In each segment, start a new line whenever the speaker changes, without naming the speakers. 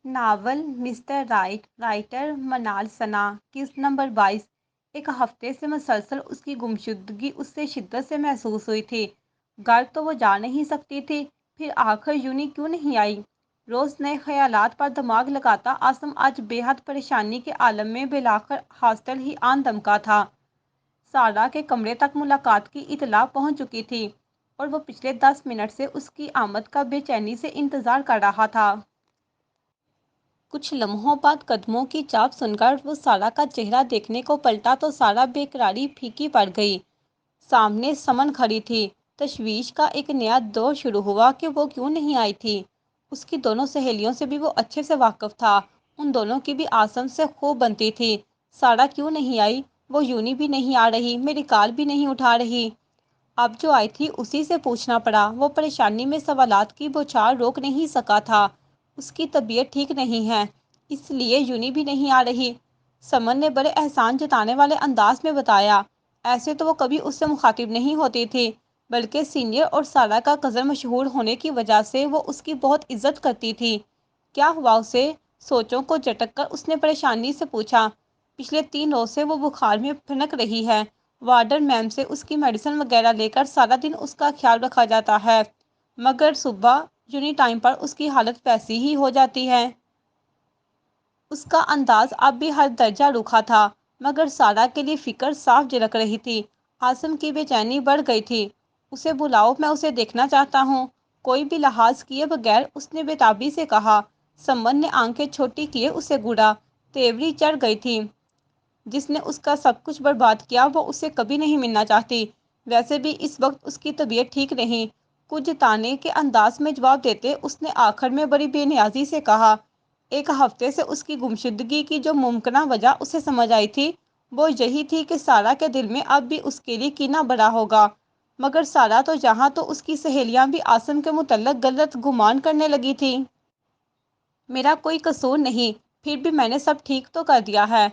Novel mister right writer منال ثنا قسط number 22۔ ایک ہفتے سے مسلسل اس کی گمشدگی اس سے شدت سے محسوس ہوئی تھی۔ گھر تو وہ جا نہیں سکتی تھی، پھر آخر یونی کیوں نہیں آئی؟ روز نئے خیالات پر دماغ لگاتا عاصم آج بے حد پریشانی کے عالم میں بالآخر ہاسٹل ہی آن دمکا تھا۔ سارا کے کمرے تک ملاقات کی اطلاع پہنچ چکی تھی اور وہ پچھلے 10 منٹ سے اس کی آمد کا بے چینی سے انتظار کر رہا تھا۔ کچھ لمحوں بعد قدموں کی چاپ سن کر وہ سارا کا چہرہ دیکھنے کو پلٹا تو سارا بے قراری پھیکی پڑ گئی۔ سامنے سمن کھڑی تھی۔ تشویش کا ایک نیا دور شروع ہوا کہ وہ کیوں نہیں آئی تھی۔ اس کی دونوں سہیلیوں سے بھی وہ اچھے سے واقف تھا، ان دونوں کی بھی عاصم سے خوب بنتی تھی۔ سارا کیوں نہیں آئی؟ وہ یونی بھی نہیں آ رہی، میری کال بھی نہیں اٹھا رہی۔ اب جو آئی تھی اسی سے پوچھنا پڑا۔ وہ پریشانی میں سوالات کی بوچھار روک نہیں سکا تھا۔ اس کی طبیعت ٹھیک نہیں ہے، اس لیے یونی بھی نہیں آ رہی۔ سمن نے بڑے احسان جتانے والے انداز میں بتایا۔ ایسے تو وہ کبھی اس سے مخاطب نہیں ہوتی تھی، بلکہ سینئر اور سارا کا کزن مشہور ہونے کی وجہ سے وہ اس کی بہت عزت کرتی تھی۔ کیا ہوا اسے؟ سوچوں کو جھٹک کر اس نے پریشانی سے پوچھا۔ پچھلے 3 روز سے وہ بخار میں پھنک رہی ہے۔ وارڈن میم سے اس کی میڈیسن وغیرہ لے کر سارا دن اس کا خیال رکھا جاتا ہے، مگر صبح یونی ٹائم پر اس کی حالت ویسی ہی ہو جاتی ہے۔ اس کا انداز اب بھی ہر درجہ روکھا تھا، مگر سارا کے لیے فکر صاف جھلک رہی تھی۔ عاصم کی بے چینی بڑھ گئی تھی۔ اسے بلاؤ، میں اسے دیکھنا چاہتا ہوں۔ کوئی بھی لحاظ کیے بغیر اس نے بے تابی سے کہا۔ سمن نے آنکھیں چھوٹی کیے اسے گھورا۔ تیوری چڑھ گئی تھی۔ جس نے اس کا سب کچھ برباد کیا وہ اسے کبھی نہیں ملنا چاہتی۔ ویسے بھی اس وقت اس کی طبیعت ٹھیک نہیں۔ کچھ تانے کے انداز میں جواب دیتے اس نے آخر میں بڑی بے نیازی سے کہا۔ ایک ہفتے سے اس کی گمشدگی کی جو ممکنہ وجہ اسے سمجھ آئی تھی وہ یہی تھی کہ سارا کے دل میں اب بھی اس کے لیے کینہ بڑا ہوگا، مگر سارا تو یہاں تو اس کی سہیلیاں بھی عاصم کے متعلق غلط گمان کرنے لگی تھی۔ میرا کوئی قصور نہیں، پھر بھی میں نے سب ٹھیک تو کر دیا ہے۔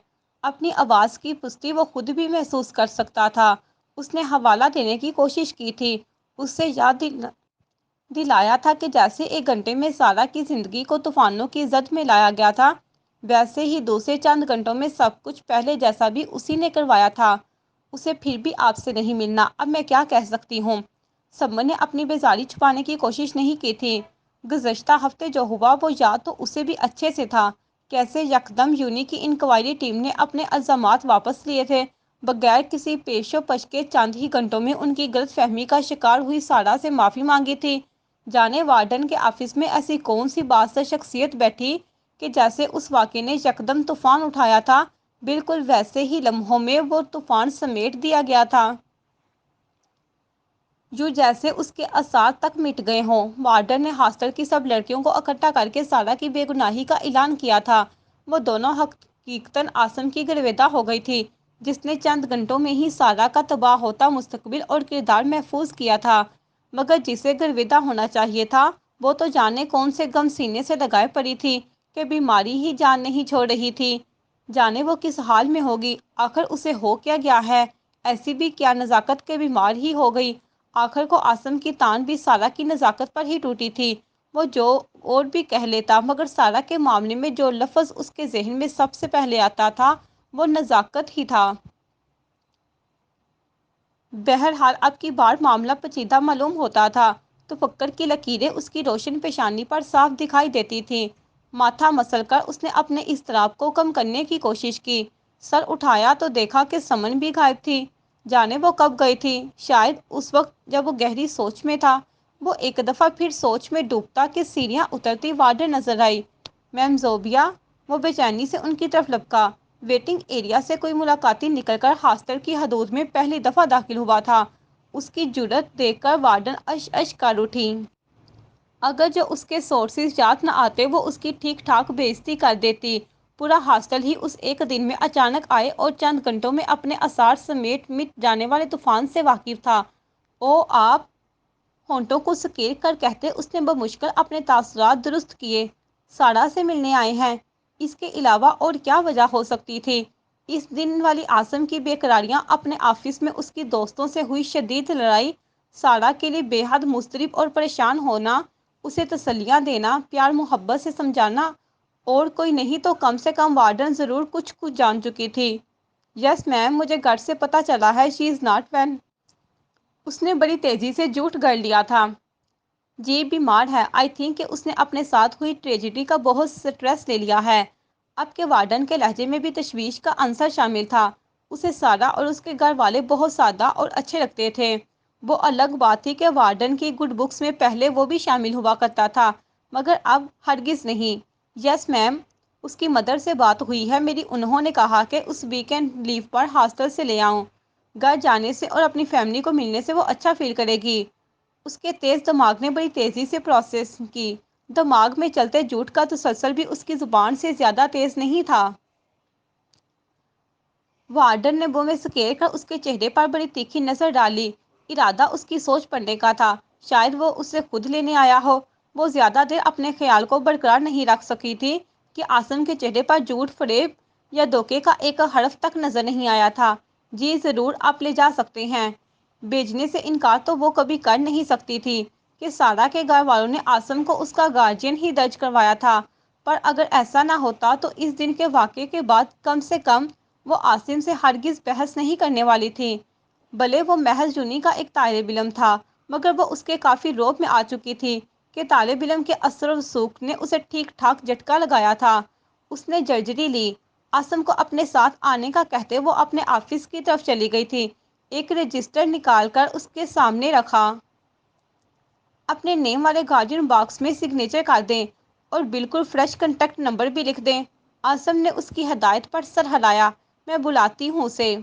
اپنی آواز کی پستی وہ خود بھی محسوس کر سکتا تھا۔ اس نے حوالہ دینے کی کوشش کی تھی، اس سے یاد دلایا تھا کہ جیسے 1 گھنٹے میں سارا کی زندگی کو طوفانوں کی زد میں لایا گیا تھا، ویسے ہی دوسرے چند گھنٹوں میں سب کچھ پہلے جیسا بھی اسی نے کروایا تھا۔ اسے پھر بھی آپ سے نہیں ملنا، اب میں کیا کہہ سکتی ہوں؟ سمن نے اپنی بیزاری چھپانے کی کوشش نہیں کی تھی۔ گزشتہ ہفتے جو ہوا وہ یاد تو اسے بھی اچھے سے تھا۔ کیسے یکدم یونی کی انکوائری ٹیم نے اپنے الزامات واپس لیے تھے، بغیر کسی پیش و پش کے چند ہی گھنٹوں میں ان کی غلط فہمی کا شکار ہوئی سارا سے معافی مانگی تھی۔ جانے وارڈن کے آفس میں ایسی کون سی باعث شخصیت بیٹھی کہ جیسے اس واقعے نے یکدم طوفان اٹھایا تھا، بالکل ویسے ہی لمحوں میں وہ طوفان سمیٹ دیا گیا تھا۔ یوں جیسے اس کے اثار تک مٹ گئے ہوں۔ وارڈن نے ہاسٹل کی سب لڑکیوں کو اکٹھا کر کے سارا کی بے گناہی کا اعلان کیا تھا۔ وہ دونوں حقیقتاً عاصم کی گرویدہ ہو گئی تھی، جس نے چند گھنٹوں میں ہی سارا کا تباہ ہوتا مستقبل اور کردار محفوظ کیا تھا، مگر جسے گرویدہ ہونا چاہیے تھا وہ تو جانے کون سے غم سینے سے لگائے پڑی تھی کہ بیماری ہی جان نہیں چھوڑ رہی تھی۔ جانے وہ کس حال میں ہوگی، آخر اسے ہو کیا گیا ہے؟ ایسی بھی کیا نزاکت کے بیمار ہی ہو گئی؟ آخر کو عاصم کی تان بھی سارا کی نزاکت پر ہی ٹوٹی تھی۔ وہ جو اور بھی کہہ لیتا، مگر سارا کے معاملے میں جو لفظ اس کے ذہن میں سب سے پہلے آتا تھا وہ نزاکت ہی تھا۔ بہرحال اب کی بار معاملہ پیچیدہ معلوم ہوتا تھا۔ تفکر کی لکیریں اس کی روشن پیشانی پر صاف دکھائی دیتی تھیں۔ ماتھا مسل کر اس نے اپنے اضطراب کو کم کرنے کی کوشش کی۔ سر اٹھایا تو دیکھا کہ سمن بھی غائب تھی۔ جانے وہ کب گئی تھی؟ شاید اس وقت جب وہ گہری سوچ میں تھا۔ وہ ایک دفعہ پھر سوچ میں ڈوبتا کہ سیڑھیاں اترتی وارڈن نظر آئی۔ میم زوبیا؟ وہ بے چینی سے ان کی طرف لپکا۔ ویٹنگ ایریا سے کوئی ملاقاتی نکل کر ہاسٹل کی حدود میں پہلی دفعہ داخل ہوا تھا۔ اس کی جرأت دیکھ کر وارڈن اش اش کر اٹھی۔ اگر جو اس کے سورسز یاد نہ آتے وہ اس کی ٹھیک ٹھاک بے عزتی کر دیتی۔ پورا ہاسٹل ہی اس ایک دن میں اچانک آئے اور چند گھنٹوں میں اپنے آثار سمیٹ مٹ جانے والے طوفان سے واقف تھا۔ او آپ؟ ہونٹوں کو سکیڑ کر کہتے اس نے بمشکل اپنے تاثرات درست کیے۔ سارا سے ملنے آئے ہیں؟ اس کے علاوہ اور کیا وجہ ہو سکتی تھی؟ اس دن والی عاصم کی بے قراریاں، اپنے آفس میں اس کی دوستوں سے ہوئی شدید لڑائی، سارا کے لیے بے حد مضطرب اور پریشان ہونا، اسے تسلیاں دینا، پیار محبت سے سمجھانا اور کوئی نہیں تو کم سے کم وارڈن ضرور کچھ جان چکی تھی۔ یس میم، مجھے گھر سے پتہ چلا ہے شی از ناٹ وین۔ اس نے بڑی تیزی سے جھوٹ گڑھ لیا تھا۔ جی بیمار ہے، آئی تھنک کہ اس نے اپنے ساتھ ہوئی ٹریجڈی کا بہت سٹریس لے لیا ہے۔ اب کے وارڈن کے لہجے میں بھی تشویش کا عنصر شامل تھا۔ اسے سارا اور اس کے گھر والے بہت سادہ اور اچھے لگتے تھے۔ وہ الگ بات تھی کہ وارڈن کی گڈ بکس میں پہلے وہ بھی شامل ہوا کرتا تھا، مگر اب ہرگز نہیں۔ یس میم، اس کی مدر سے بات ہوئی ہے میری، انہوں نے کہا کہ اس ویکینڈ لیو پر ہاسٹل سے لے آؤں۔ گھر جانے سے اور اپنی فیملی کو ملنے سے وہ اچھا فیل کرے گی۔ اس کے تیز دماغ نے بڑی تیزی سے پروسیس کی۔ دماغ میں چلتے جھوٹ کا تسلسل بھی اس کی زبان سے زیادہ تیز نہیں تھا۔ وارڈن نے منہ میں سکیڑ کر اس کے چہرے پر بڑی تیکھی نظر ڈالی۔ ارادہ اس کی سوچ پڑنے کا تھا، شاید وہ اسے خود لینے آیا ہو۔ وہ زیادہ دیر اپنے خیال کو برقرار نہیں رکھ سکی تھی کہ عاصم کے چہرے پر جھوٹ، فریب یا دھوکے کا ایک حرف تک نظر نہیں آیا تھا۔ جی ضرور، آپ لے جا سکتے ہیں۔ بھیجنے سے انکار تو وہ کبھی کر نہیں سکتی تھی کہ سارا کے گھر والوں نے عاصم کو اس کا گارجین ہی درج کروایا تھا، پر اگر ایسا نہ ہوتا تو اس دن کے واقعے کے بعد کم سے کم وہ عاصم سے ہرگز بحث نہیں کرنے والی تھی۔ بھلے وہ محض جونی کا ایک طالب علم تھا، مگر وہ اس کے کافی روب میں آ چکی تھی کہ طالب علم کے اثر و رسوخ نے اسے ٹھیک ٹھاک جھٹکا لگایا تھا۔ اس نے جرجری لی، عاصم کو اپنے ساتھ آنے کا کہتے وہ اپنے آفس کی طرف چلی گئی تھی۔ ایک رجسٹر نکال کر اس کے سامنے رکھا۔ اپنے نیم والے گارڈین باکس میں سگنیچر کر دیں اور بالکل فریش کنٹیکٹ نمبر بھی لکھ دیں۔ عاصم نے اس کی ہدایت پر سر ہلایا۔ میں بلاتی ہوں اسے۔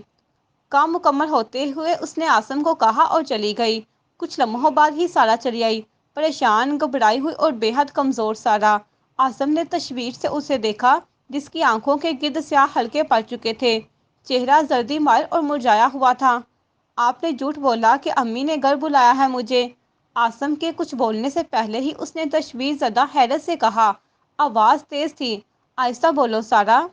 کام مکمل ہوتے ہوئے اس نے عاصم کو کہا اور چلی گئی۔ کچھ لمحوں بعد ہی سارا چلی آئی، پریشان، گھبرائی ہوئی اور بے حد کمزور سارا۔ عاصم نے تشویش سے اسے دیکھا، جس کی آنکھوں کے گرد سیاہ حلقے پڑ چکے تھے، چہرہ زردی مائل اور مرجھایا ہوا تھا۔ آپ نے جھوٹ بولا کہ امی نے گھر بلایا ہے مجھے۔ عاصم کے کچھ بولنے سے پہلے ہی اس نے تشویش زدہ حیرت سے کہا۔ آواز تیز تھی۔ آہستہ بولو سارا۔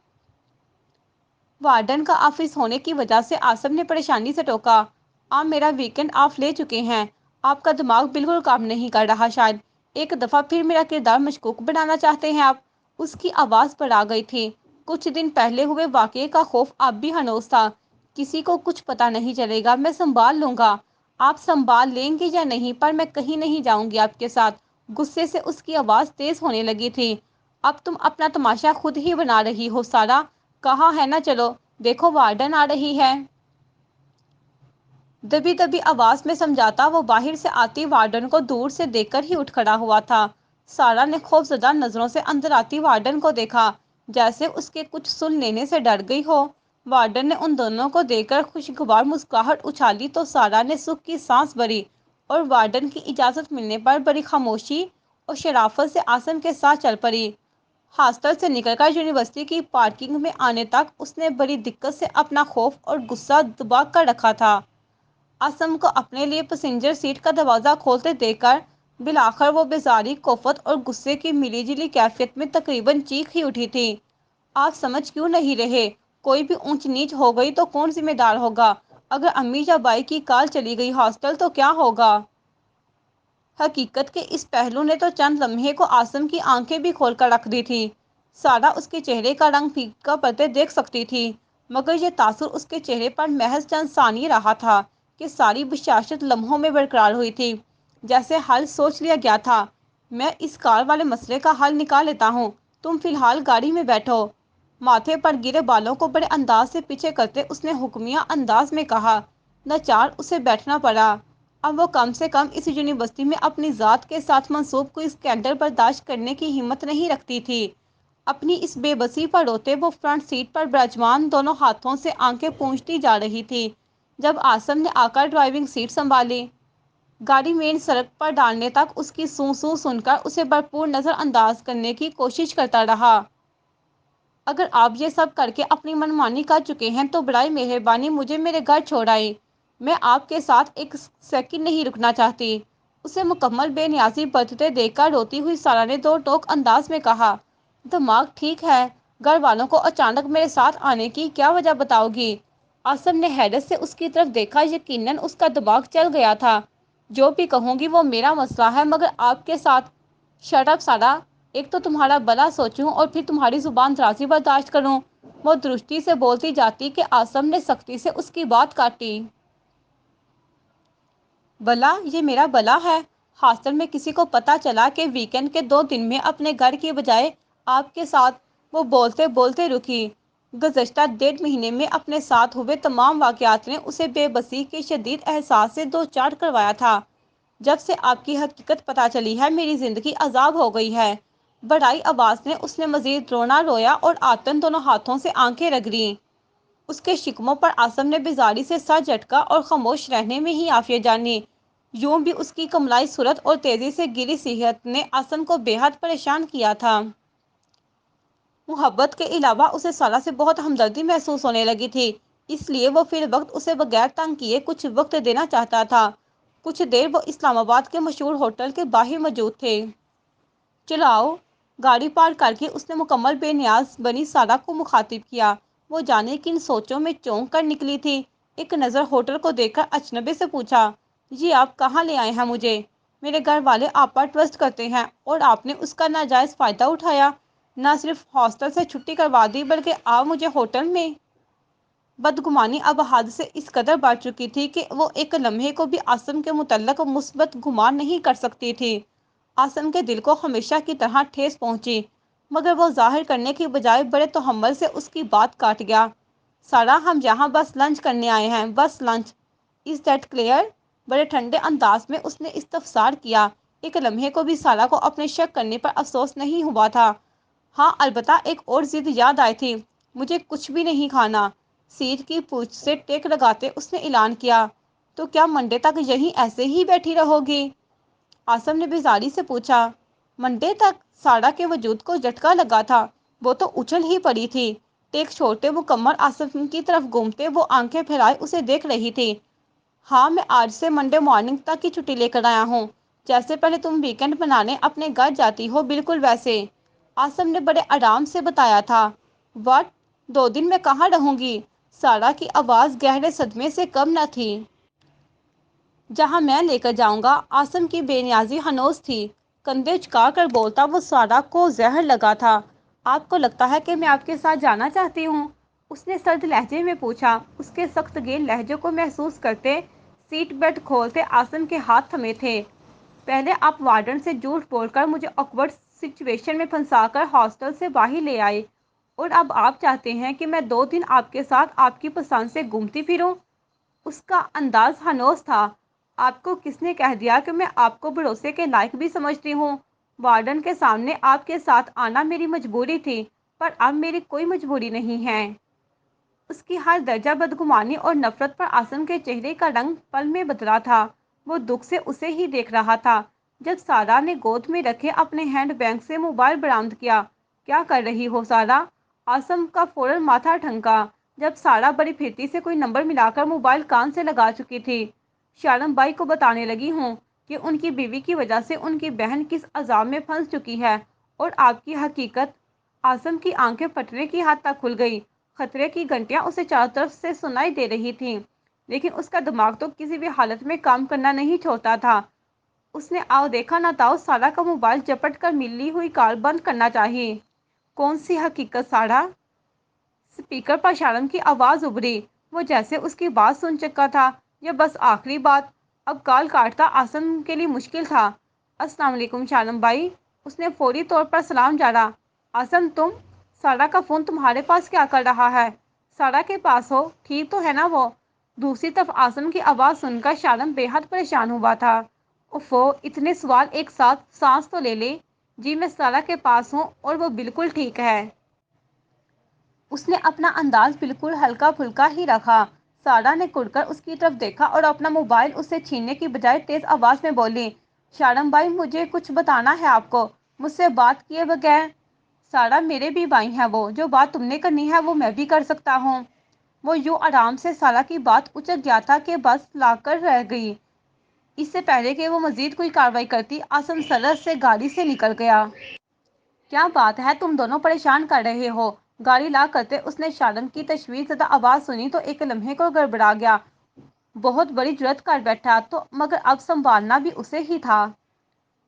وارڈن کا آفس ہونے کی وجہ سے عاصم نے پریشانی سے ٹوکا۔ آپ میرا ویکینڈ آف لے چکے ہیں، آپ کا دماغ بالکل کام نہیں کر رہا شاید، ایک دفعہ پھر میرا کردار مشکوک بنانا چاہتے ہیں آپ۔ اس کی آواز پر آ گئی تھی۔ کچھ دن پہلے ہوئے واقعے کا خوف اب بھی ہنوز تھا۔ کسی کو کچھ پتہ نہیں چلے گا، میں سنبھال لوں گا۔ آپ سنبھال لیں گے یا نہیں، پر میں کہیں نہیں جاؤں گی آپ کے ساتھ۔ غصے سے اس کی آواز تیز ہونے لگی تھی۔ اب تم اپنا تماشا خود ہی بنا رہی ہو سارا، کہا ہے نا چلو، دیکھو وارڈن آ رہی ہے۔ دبی دبی آواز میں سمجھاتا وہ باہر سے آتی وارڈن کو دور سے دیکھ کر ہی اٹھ کھڑا ہوا تھا۔ سارا نے خوفزدہ نظروں سے اندر آتی وارڈن کو دیکھا، جیسے اس کے کچھ سن لینے سے ڈر گئی ہو۔ وارڈن نے ان دونوں کو دیکھ کر خوشگوار مسکراہٹ اچھالی تو سارا نے سکھ کی سانس بھری اور وارڈن کی اجازت ملنے پر بڑی خاموشی اور شرافت سے عاصم کے ساتھ چل پڑی۔ ہاسٹل سے نکل کر یونیورسٹی کی پارکنگ میں آنے تک اس نے بڑی دقت سے اپنا خوف اور غصہ دبا کر رکھا تھا۔ عاصم کو اپنے لیے پیسنجر سیٹ کا دروازہ کھولتے دیکھ کر بالآخر وہ بیزاری، کوفت اور غصے کی ملی جلی کیفیت میں تقریباً چیخ ہی اٹھی تھی۔ آپ سمجھ کیوں نہیں رہے؟ کوئی بھی اونچ نیچ ہو گئی تو کون ذمہ دار ہوگا؟ اگر امی یا بائی کی کال چلی گئی ہاسٹل تو کیا ہوگا؟ حقیقت کے اس پہلو نے تو چند لمحے کو عاصم کی آنکھیں بھی کھول کر رکھ دی تھی۔ سارا اس کے چہرے کا رنگ پھیکا پڑتے دیکھ سکتی تھی، مگر یہ تاثر اس کے چہرے پر محض چند ثانیے رہا تھا کہ ساری بشاشت لمحوں میں برقرار ہوئی تھی، جیسے حل سوچ لیا گیا تھا۔ میں اس کار والے مسئلے کا حل نکال لیتا ہوں، تم فی الحال گاڑی میں بیٹھو۔ ماتھے پر گرے بالوں کو بڑے انداز سے پیچھے کرتے اس نے حکمیہ انداز میں کہا۔ ناچار اسے بیٹھنا پڑا۔ اب وہ کم سے کم اس یونیورسٹی میں اپنی ذات کے ساتھ منسوب کوئی اسکینڈل برداشت کرنے کی ہمت نہیں رکھتی تھی۔ اپنی اس بے بسی پر روتے وہ فرنٹ سیٹ پر براجمان دونوں ہاتھوں سے آنکھیں پونچھتی جا رہی تھی، جب عاصم نے آ کر ڈرائیونگ سیٹ سنبھالی۔ گاڑی مین سڑک پر ڈالنے تک اس کی سوں سوں سن کر اسے بھرپور نظر انداز کرنے کی کوشش کرتا رہا۔ اگر آپ یہ سب کر کے اپنی منمانی کر چکے ہیں تو برائے مہربانی مجھے میرے گھر چھوڑائیں، میں آپ کے ساتھ ایک سیکنڈ نہیں رکنا چاہتی۔ اسے مکمل بے نیازی برتتے دیکھ کر روتی ہوئی سارا نے دو ٹوک انداز میں کہا۔ دماغ ٹھیک ہے؟ گھر والوں کو اچانک میرے ساتھ آنے کی کیا وجہ بتاؤ گی؟ عاصم نے حیرت سے اس کی طرف دیکھا۔ یقیناً اس کا دماغ چل گیا تھا۔ جو بھی کہوں گی وہ میرا مسئلہ ہے، مگر آپ کے ساتھ۔ شٹ اپ سارا، ایک تو تمہارا بلا سوچوں اور پھر تمہاری زبان درازی برداشت کروں۔ وہ درستی سے بولتی جاتی کہ آسم نے سختی سے اس کی بات کاٹی۔ بلا؟ یہ میرا بلا ہے؟ ہاسٹل میں کسی کو پتہ چلا کہ ویکینڈ کے 2 دن میں اپنے گھر کی بجائے آپ کے ساتھ؟ وہ بولتے بولتے رکی۔ گزشتہ 1.5 مہینے میں اپنے ساتھ ہوئے تمام واقعات نے اسے بے بسی کے شدید احساس سے دوچار کروایا تھا۔ جب سے آپ کی حقیقت پتہ چلی ہے میری زندگی عذاب ہو گئی ہے۔ بڑائی آواز نے اس نے مزید رونا رویا اور آتن دونوں ہاتھوں سے آنکھیں رگڑیں۔ اس کے شکموں پر آسم نے بیزاری سے سر جھٹکا اور خاموش رہنے میں ہی عافیت جانی۔ یوں بھی اس کی کملائی صورت اور تیزی سے گری صحت نے آسم کو بے حد پریشان کیا تھا۔ محبت کے علاوہ اسے سارہ سے بہت ہمدردی محسوس ہونے لگی تھی، اس لیے وہ فی الوقت اسے بغیر تنگ کیے کچھ وقت دینا چاہتا تھا۔ کچھ دیر وہ اسلام آباد کے مشہور ہوٹل کے باہر موجود تھے۔ چلو آؤ۔ گاڑی پارک کر کے اس نے مکمل بے نیاز بنی سارہ کو مخاطب کیا۔ وہ جانے کن سوچوں میں چونک کر نکلی تھی۔ ایک نظر ہوٹل کو دیکھ کر اجنبی سے پوچھا، جی آپ کہاں لے آئے ہیں مجھے؟ میرے گھر والے آپ پر ٹرسٹ کرتے ہیں اور آپ نے اس کا ناجائز فائدہ اٹھایا۔ نہ صرف ہاسٹل سے چھٹی کروا دی بلکہ آپ مجھے ہوٹل میں۔ بدگمانی اب حد سے اس قدر بڑھ چکی تھی کہ وہ ایک لمحے کو بھی آسم کے متعلق مثبت گمان نہیں کر سکتی تھی۔ آسم کے دل کو ہمیشہ کی طرح ٹھیس پہنچی، مگر وہ ظاہر کرنے کی بجائے بڑے تحمل سے اس کی بات کاٹ گیا۔ سارہ، ہم یہاں بس لنچ کرنے آئے ہیں، بس لنچ۔ Is that clear? بڑے ٹھنڈے انداز میں اس نے استفسار کیا۔ ایک لمحے کو بھی سارہ کو اپنے شک کرنے پر افسوس نہیں ہوا تھا۔ ہاں البتہ ایک اور ضد یاد آئی تھی، مجھے کچھ بھی نہیں کھانا۔ سیٹ کی پوچھ سے ٹیک لگاتے اس نے اعلان کیا۔ تو کیا منڈے تک یہیں ایسے ہی بیٹھی رہو گی؟ آسم نے بیزاری سے پوچھا۔ منڈے تک؟ سارہ کے وجود کو جھٹکا لگا تھا، وہ تو اچھل ہی پڑی تھی۔ ٹیک چھوڑتے مکمل آسم کی طرف گھومتے وہ آنکھیں پھیلائے اسے دیکھ رہی تھی۔ ہاں میں آج سے منڈے مارننگ تک کی چھٹی لے کر آیا ہوں، جیسے پہلے تم ویکینڈ منانے اپنے گھر جاتی ہو بالکل ویسے، آسم نے بڑے آرام سے بتایا تھا۔ واٹ؟ 2 دن میں کہاں رہوں گی؟ سارہ کی آواز گہرے صدمے سے کم نہ تھی۔ جہاں میں لے کر جاؤں گا۔ آسم کی بے نیازی ہنوز تھی، کندھے جھکا کر بولتا وہ سارہ کو زہر لگا تھا۔ آپ کو لگتا ہے کہ میں آپ کے ساتھ جانا چاہتی ہوں؟ اس نے سرد لہجے میں پوچھا۔ اس کے سخت گیر لہجے کو محسوس کرتے سیٹ بیلٹ کھولتے آسم کے ہاتھ تھمے تھے۔ پہلے آپ وارڈن سے جھوٹ بول کر مجھے آکورڈ سچویشن میں پھنسا کر ہاسٹل سے باہر لے آئے، اور اب آپ چاہتے ہیں کہ میں 2 دن آپ کے ساتھ آپ کی پسند سے گھومتی پھروں؟ اس کا انداز ہنوز تھا۔ آپ کو کس نے کہہ دیا کہ میں آپ کو بھروسے کے لائق بھی سمجھتی ہوں؟ وارڈن کے سامنے آپ کے ساتھ آنا میری مجبوری تھی، پر اب میری کوئی مجبوری نہیں ہے۔ اس کی ہر درجہ بدگمانی اور نفرت پر آسم کے چہرے کا رنگ پل میں بدلا تھا۔ وہ دکھ سے اسے ہی دیکھ رہا تھا۔ جب سارہ نے گود میں رکھے اپنے ہینڈ بیگ سے موبائل برآمد کیا، کیا کر رہی ہو سارہ؟ آسم کا فوراً ماتھا ٹھنکا، جب سارہ بڑی پھرتی سے کوئی نمبر ملا کر موبائل کان سے لگا چکی تھی۔ شارم بائی کو بتانے لگی ہوں کہ ان کی بیوی کی وجہ سے ان کی بہن کس عذاب میں پھنس چکی ہے، اور آپ کی حقیقت۔ آسم کی آنکھیں پھٹنے کی حد تک کھل گئی۔ خطرے کی گھنٹیاں اسے چاروں طرف سے سنائی دے رہی تھیں، لیکن اس کا دماغ تو کسی بھی حالت میں کام کرنا نہیں چھوڑتا تھا۔ اس نے آؤ دیکھا نہ تاؤ سارہ کا موبائل جپٹ کر ملی ہوئی کال بند کرنا چاہیے۔ کون سی حقیقت سارہ؟ اسپیکر پر شارم کی آواز ابھری، وہ جیسے اس کی بات سن چکا تھا یا بس آخری بات۔ اب کال کاٹتا آسم کے لیے مشکل تھا۔ السلام علیکم شارم بائی، اس نے فوری طور پر سلام جاڑا۔ آسم تم؟ سارہ کا فون تمہارے پاس کیا کر رہا ہے؟ سارہ کے پاس ہو، ٹھیک تو ہے نا وہ؟ دوسری طرف آسم کی آواز سن کر شارم بے حد پریشان ہوا تھا۔ اوفو، اتنے سوال ایک ساتھ، سانس تو لے لے۔ جی میں سارہ کے پاس ہوں اور وہ بالکل ٹھیک ہے۔ اس نے اپنا انداز بالکل ہلکا پھلکا ہی رکھا۔ سارہ نے کڑ کر اس کی طرف دیکھا اور اپنا موبائل اس سے چھیننے کی بجائے تیز آواز میں بولی، شارم بائی مجھے کچھ بتانا ہے آپ کو، مجھ سے بات کیے بغیر۔ سارہ میرے بھی بھائی ہیں وہ، جو بات تم نے کرنی ہے وہ میں بھی کر سکتا ہوں۔ وہ یوں آرام سے سارہ کی بات اچک گیا تھا کہ بس لا کر رہ گئی۔ اس سے پہلے کہ وہ مزید کوئی کارروائی کرتی آسم سرعت سے گاڑی سے نکل گیا۔ کیا بات ہے تم دونوں پریشان کر رہے ہو؟ گاڑی لا کرتے اس نے شارم کی تشویش زدہ آواز سنی تو ایک لمحے کو گڑبڑا گیا۔ بہت بڑی جرات کر بیٹھا تو، مگر اب سنبھالنا بھی اسے ہی تھا۔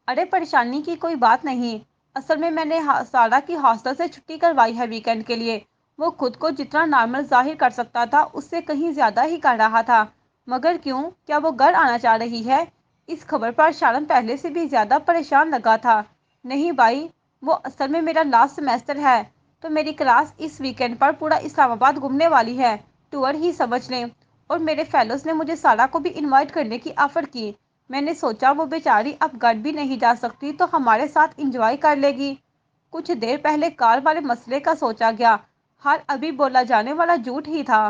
ارے پریشانی کی کوئی بات نہیں، اصل میں نے سارا کی ہاسٹل سے چھٹی کروائی ہے ویکینڈ کے لیے۔ وہ خود کو جتنا نارمل ظاہر کر سکتا تھا اس سے کہیں زیادہ ہی کر رہا تھا۔ مگر کیوں؟ کیا وہ گھر آنا چاہ رہی ہے؟ اس خبر پر شارن پہلے سے بھی زیادہ پریشان لگا تھا۔ نہیں بھائی، وہ اصل میں میرا لاسٹ سیمیسٹر ہے تو میری کلاس اس ویکینڈ پر پورا اسلام آباد گھومنے والی ہے، ٹور ہی سمجھ لیں۔ اور میرے فیلوز نے مجھے سارا کو بھی انوائٹ کرنے کی آفر کی۔ میں نے سوچا وہ بیچاری اب گھر بھی نہیں جا سکتی تو ہمارے ساتھ انجوائے کر لے گی۔ کچھ دیر پہلے کار والے مسئلے کا سوچا گیا، ہر ابھی بولا جانے والا جھوٹ ہی تھا۔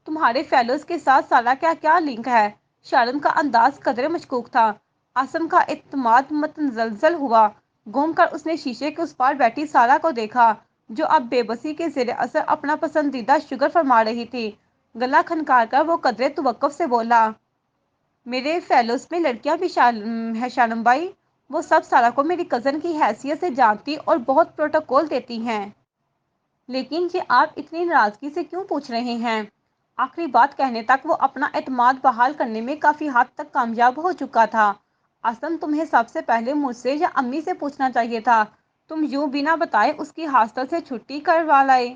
تمہارے فیلوز کے ساتھ سارا کا کیا لنک ہے؟ شارن کا انداز قدرے مشکوک تھا۔ عاصم کا اعتماد متزلزل ہوا۔ گھوم کر اس نے شیشے کے اس پار بیٹھی سارا کو دیکھا جو اب بے بسی کے زیر اثر اپنا پسندیدہ شوگر فرما رہی تھی۔ گلا کھنکار کر وہ قدرے توقف سے بولا، میرے فیلوز میں لڑکیاں بھی ہے شارن بھائی، وہ سب سارا کو میری کزن کی حیثیت سے جانتی اور بہت پروٹوکول دیتی ہیں۔ لیکن یہ آپ اتنی ناراضگی سے کیوں پوچھ رہے ہیں؟ آخری بات کہنے تک وہ اپنا اعتماد بحال کرنے میں کافی حد تک کامیاب ہو چکا تھا۔ عاصم، تمہیں سب سے پہلے مجھ سے یا امی سے پوچھنا چاہیے تھا۔ تم یوں بنا بتائے اس کی ہاسٹل سے چھٹی کروا لائے۔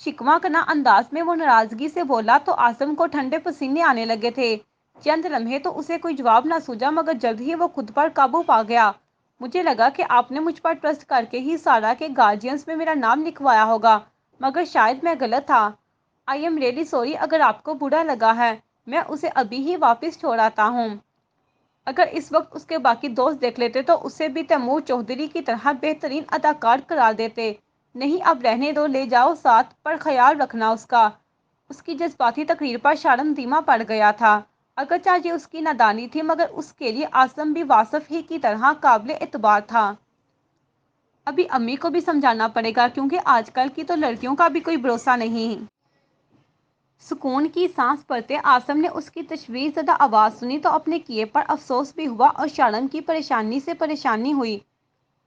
شکوہ کناں انداز میں وہ ناراضگی سے بولا تو عاصم کو ٹھنڈے پسینے آنے لگے تھے۔ چند لمحے تو اسے کوئی جواب نہ سوجا مگر جلد ہی وہ خود پر قابو پا گیا۔ مجھے لگا کہ آپ نے مجھ پر ٹرسٹ کر کے ہی سارا کے گارڈینز میں میرا نام لکھوایا ہوگا، مگر شاید میں غلط تھا۔ آئی ایم ریئلی سوری اگر آپ کو برا لگا ہے، میں اسے ابھی ہی واپس چھوڑ آتا ہوں۔ اگر اس وقت اس کے باقی دوست دیکھ لیتے تو اسے بھی تیمور چودھری کی طرح بہترین اداکار قرار دیتے۔ نہیں اب رہنے دو، لے جاؤ ساتھ، پر خیال رکھنا اس کا۔ اس کی جذباتی تقریر پر شارن دھیما پڑ گیا تھا۔ اگرچہ یہ اس کی نادانی تھی مگر اس کے لیے عاصم بھی واصف ہی کی طرح قابل اعتبار تھا۔ ابھی امی کو بھی سمجھانا پڑے گا کیونکہ آج کل کی تو لڑکیوں کا بھی کوئی بھروسہ نہیں۔ سکون کی سانس بھرتے عاصم نے اس کی تشویش زدہ آواز سنی تو اپنے کیے پر افسوس بھی ہوا اور شارن کی پریشانی سے پریشانی ہوئی۔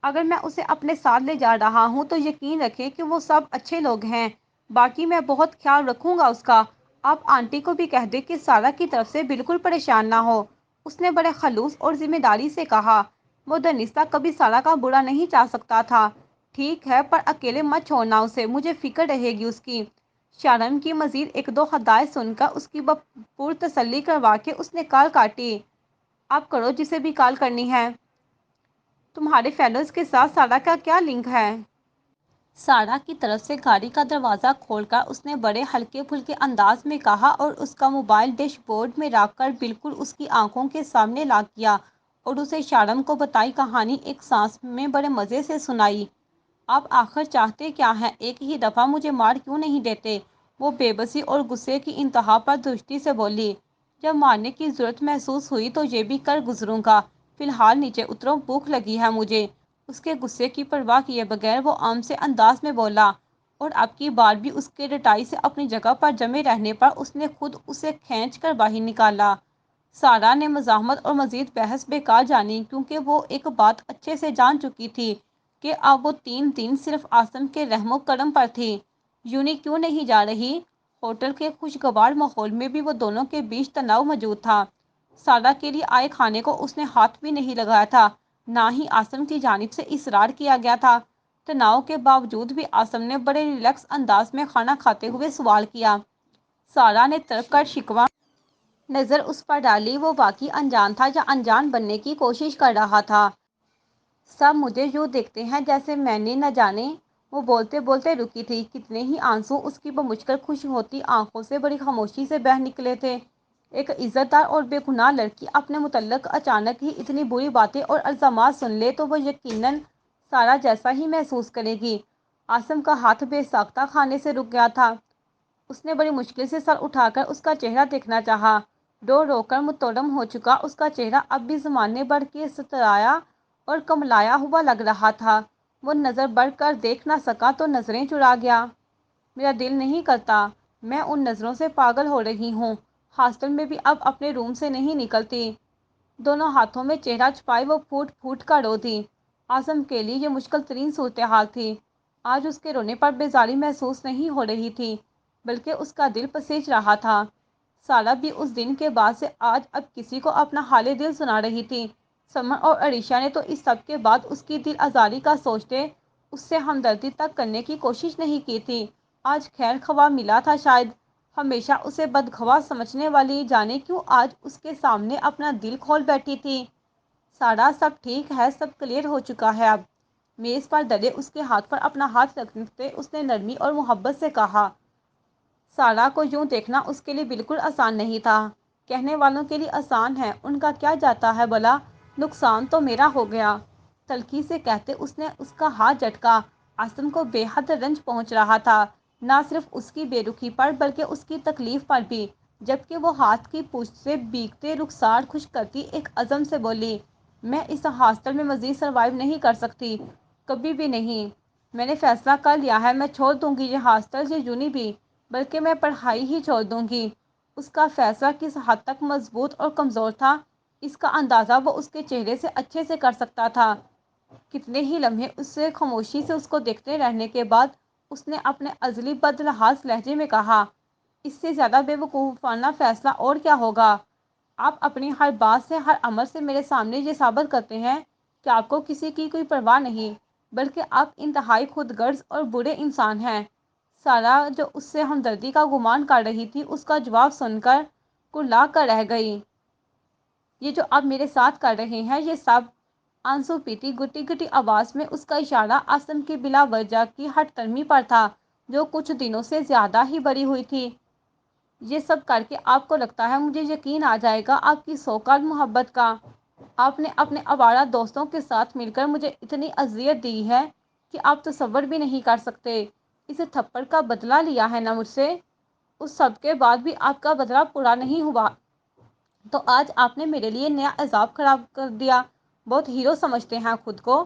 اگر میں اسے اپنے ساتھ لے جا رہا ہوں تو یقین رکھیں کہ وہ سب اچھے لوگ ہیں، باقی میں بہت خیال رکھوں گا اس کا۔ آپ آنٹی کو بھی کہہ دیں کہ سارا کی طرف سے بالکل پریشان نہ ہو، اس نے بڑے خلوص اور ذمہ داری سے کہا۔ وہ دنستہ کبھی سارا کا برا نہیں چاہ سکتا تھا۔ ٹھیک ہے پر اکیلے مت چھوڑنا اسے، مجھے فکر رہے گی اس کی۔ شارن کی مزید ایک دو ہدایت سن کر اس کی بھرپور تسلی کروا کے اس نے کال کاٹی۔ آپ کرو جسے بھی کال کرنی ہے۔ تمہارے فیلوز کے ساتھ سارا کا کیا لنک ہے؟ سارا کی طرف سے گاڑی کا دروازہ کھول کر اس نے بڑے ہلکے پھلکے انداز میں کہا اور اس کا موبائل ڈیش بورڈ میں رکھ کر بالکل اس کی آنکھوں کے سامنے لا کیا اور اسے شارن کو بتائی کہانی ایک سانس میں بڑے مزے سے سنائی۔ آپ آخر چاہتے کیا ہیں؟ ایک ہی دفعہ مجھے مار کیوں نہیں دیتے؟ وہ بے بسی اور غصے کی انتہا پر درستی سے بولی۔ جب مارنے کی ضرورت محسوس ہوئی تو یہ بھی کر گزروں گا، فی الحال نیچے اترو، بھوک لگی ہے مجھے۔ اس کے غصے کی پرواہ کیے بغیر وہ عام سے انداز میں بولا اور اب کی بار بھی اس کے رٹائی سے اپنی جگہ پر جمے رہنے پر اس نے خود اسے کھینچ کر باہر نکالا۔ سارا نے مزاحمت اور مزید بحث بیکار جانی کیونکہ وہ ایک بات اچھے سے جان چکی تھی کہ اب وہ 3 دن صرف عاصم کے رحم و کرم پر تھی۔ یونی کیوں نہیں جا رہی؟ ہوٹل کے خوشگوار ماحول میں بھی وہ دونوں کے بیچ تناؤ موجود تھا۔ سارا کے لیے آئے کھانے کو اس نے ہاتھ بھی نہیں لگایا تھا، نہ ہی عاصم کی جانب سے اصرار کیا گیا تھا۔ تناؤ کے باوجود بھی عاصم نے بڑے ریلیکس انداز میں کھانا کھاتے ہوئے سوال کیا۔ سارا نے ترک کر شکوہ نظر اس پر ڈالی۔ وہ واقعی انجان تھا یا انجان بننے کی کوشش کر رہا تھا؟ سب مجھے یوں دیکھتے ہیں جیسے میں نے نہ جانے۔ وہ بولتے بولتے رکی تھی، کتنے ہی آنسو اس کی بمشکل خوش ہوتی آنکھوں سے بڑی خاموشی سے بہہ نکلے تھے۔ ایک عزت دار اور بے گناہ لڑکی اپنے متعلق اچانک ہی اتنی بری باتیں اور الزامات سن لے تو وہ یقیناً سارا جیسا ہی محسوس کرے گی۔ عاصم کا ہاتھ بے ساختہ کھانے سے رک گیا تھا۔ اس نے بڑی مشکل سے سر اٹھا کر اس کا چہرہ دیکھنا چاہا۔ رو رو کر متورم ہو چکا اس کا چہرہ اب بھی زمانے بھر کے سترایا اور کملایا ہوا لگ رہا تھا۔ وہ نظر بڑھ کر دیکھ نہ سکا تو نظریں چرا گیا۔ میرا دل نہیں کرتا، میں ان نظروں سے پاگل ہو رہی ہوں۔ ہاسٹل میں بھی اب اپنے روم سے نہیں نکلتی۔ دونوں ہاتھوں میں چہرہ چھپائے وہ پھوٹ پھوٹ کر رو دی۔ عاصم کے لیے یہ مشکل ترین صورتحال تھی۔ آج اس کے رونے پر بیزاری محسوس نہیں ہو رہی تھی بلکہ اس کا دل پسیج رہا تھا۔ سارا بھی اس دن کے بعد سے آج اب کسی کو اپنا حال دل سنا رہی تھی۔ سمر اور عریشہ نے تو اس سب کے بعد اس کی دل آزاری کا سوچتے اس سے ہمدردی تک کرنے کی کوشش نہیں کی تھی۔ آج خیر خواہ ملا تھا شاید۔ ہمیشہ اسے بدخواہ سمجھنے والی جانے کیوں آج اس کے سامنے اپنا دل کھول بیٹھی تھی۔ سارا سب ٹھیک ہے، سب کلیئر ہو چکا ہے اب۔ میز پر دلے اس کے ہاتھ پر اپنا ہاتھ رکھتے اس نے نرمی اور محبت سے کہا۔ سارا کو یوں دیکھنا اس کے لیے بالکل آسان نہیں تھا۔ کہنے والوں کے لیے آسان ہے، ان کا کیا جاتا ہے بھلا، نقصان تو میرا ہو گیا۔ تلخی سے کہتے اس نے اس کا ہاتھ جھٹکا۔ عاصم کو بے حد رنج پہنچ رہا تھا، نہ صرف اس کی بے رخی پر بلکہ اس کی تکلیف پر بھی، جبکہ وہ ہاتھ کی پوچھ سے بھیگتے رخسار خشک کرتی ایک عزم سے بولی، میں اس ہاسٹل میں مزید سروائیو نہیں کر سکتی، کبھی بھی نہیں۔ میں نے فیصلہ کر لیا ہے، میں چھوڑ دوں گی یہ ہاسٹل، یہ یونی بھی، بلکہ میں پڑھائی ہی چھوڑ دوں گی۔ اس کا فیصلہ کس حد تک مضبوط اور کمزور تھا، اس کا اندازہ وہ اس کے چہرے سے اچھے سے کر سکتا تھا۔ کتنے ہی لمحے اس سے خاموشی سے اس کو دیکھتے رہنے کے بعد اس نے اپنے ازلی بدلحاظ لہجے میں کہا، اس سے زیادہ بے وقوفانہ فیصلہ اور کیا ہوگا؟ آپ اپنی ہر بات سے، ہر عمل سے میرے سامنے یہ ثابت کرتے ہیں کہ آپ کو کسی کی کوئی پرواہ نہیں، بلکہ آپ انتہائی خود غرض اور برے انسان ہیں۔ سارا جو اس سے ہمدردی کا گمان کر رہی تھی، اس کا جواب سن کر کرلا کر رہ گئی۔ یہ جو آپ میرے ساتھ کر رہے ہیں یہ سب، آنسو پیتی گٹی گٹی آواز میں اس کا اشارہ عاصم کی بلا وجہ کی ہٹ درمی پر تھا، جو کچھ دنوں سے زیادہ ہی بڑھی ہوئی تھی۔ یہ سب کر کے آپ کو لگتا ہے مجھے یقین آ جائے گا آپ کی سوکال محبت کا؟ آپ نے اپنے آوارہ دوستوں کے ساتھ مل کر مجھے اتنی اذیت دی ہے کہ آپ تصور بھی نہیں کر سکتے۔ اس تھپڑ کا بدلہ لیا ہے نا مجھ سے، اس سب کے بعد بھی آپ کا بدلہ پورا نہیں ہوا، تو آج آپ نے میرے لیے نیا عذاب خراب کر دیا۔ بہت ہیرو سمجھتے ہیں خود کو۔